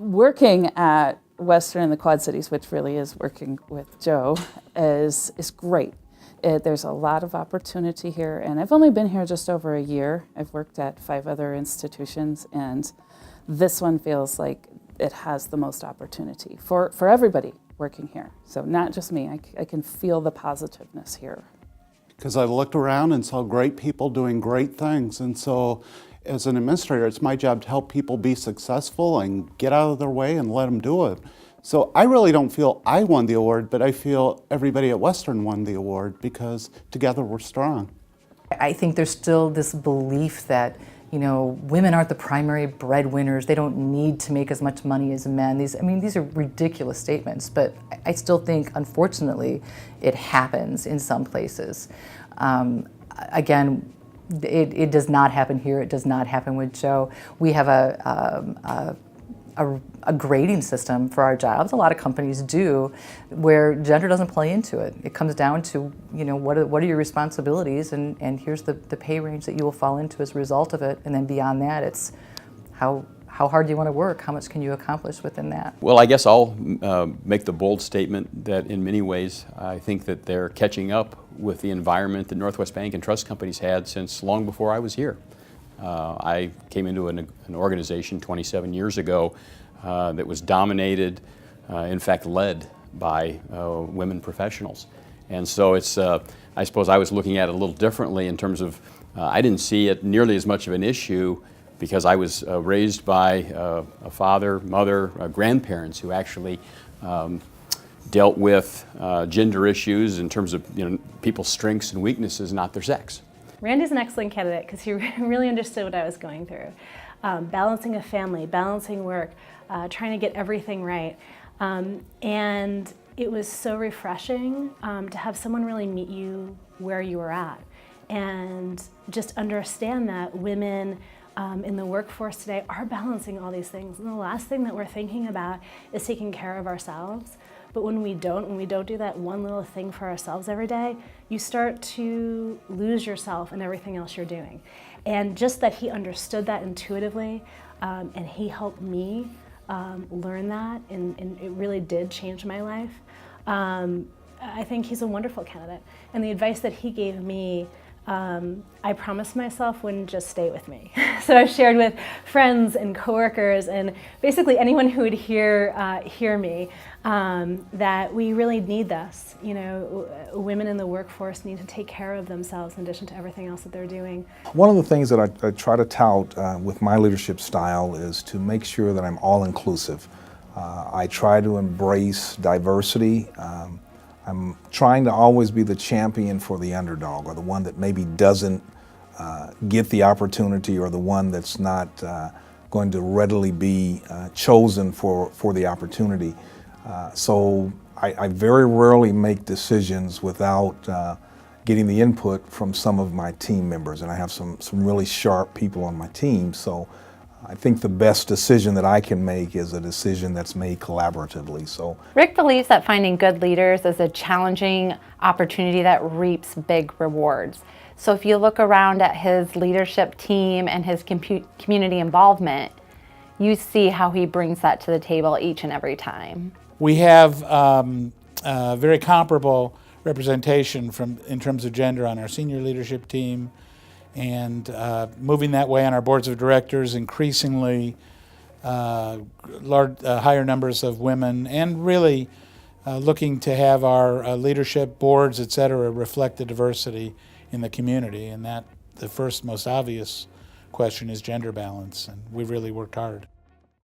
Working at Western and the Quad Cities, which really is working with Joe, is great. There's a lot of opportunity here, and I've only been here just over a year. I've worked at 5 other institutions, and this one feels like it has the most opportunity for everybody working here. So not just me, I can feel the positiveness here. Because I looked around and saw great people doing great things, and so as an administrator, it's my job to help people be successful and get out of their way and let them do it. So I really don't feel I won the award, but I feel everybody at Western won the award because together we're strong. I think there's still this belief that, you know, women aren't the primary breadwinners. They don't need to make as much money as men. These are ridiculous statements, but I still think, unfortunately, it happens in some places. Again, it does not happen here. It does not happen with Joe. We have a grading system for our jobs. A lot of companies do, where gender doesn't play into it. It comes down to, you know, what are your responsibilities, and here's the pay range that you will fall into as a result of it. And then beyond that, it's how hard do you want to work? How much can you accomplish within that? Well, I guess I'll make the bold statement that in many ways I think that they're catching up with the environment that Northwest Bank and Trust Companies had since long before I was here. I came into an organization 27 years ago that was dominated, in fact led by women professionals. And so it's, I suppose I was looking at it a little differently in terms of, I didn't see it nearly as much of an issue because I was raised by a father, mother, grandparents who actually dealt with gender issues in terms of, you know, people's strengths and weaknesses, not their sex. Randy's an excellent candidate because he really understood what I was going through. Balancing a family, balancing work, trying to get everything right. And it was so refreshing to have someone really meet you where you were at and just understand that women in the workforce today are balancing all these things. And the last thing that we're thinking about is taking care of ourselves. But when we don't do that one little thing for ourselves every day, you start to lose yourself in everything else you're doing. And just that he understood that intuitively, and he helped me learn that, and it really did change my life. I think he's a wonderful candidate. And the advice that he gave me, I promised myself wouldn't just stay with me. So I've shared with friends and coworkers and basically anyone who would hear me that we really need this. You know, women in the workforce need to take care of themselves in addition to everything else that they're doing. One of the things that I try to tout with my leadership style is to make sure that I'm all-inclusive. I try to embrace diversity. I'm trying to always be the champion for the underdog, or the one that maybe doesn't get the opportunity, or the one that's not going to readily be chosen for the opportunity. So I very rarely make decisions without getting the input from some of my team members, and I have some really sharp people on my team. So I think the best decision that I can make is a decision that's made collaboratively. So Rick believes that finding good leaders is a challenging opportunity that reaps big rewards. So if you look around at his leadership team and his community involvement, you see how he brings that to the table each and every time. We have very comparable representation in terms of gender on our senior leadership team, and moving that way on our boards of directors, increasingly higher numbers of women, and really looking to have our leadership boards, et cetera, reflect the diversity in the community. And that the first most obvious question is gender balance, and we've really worked hard.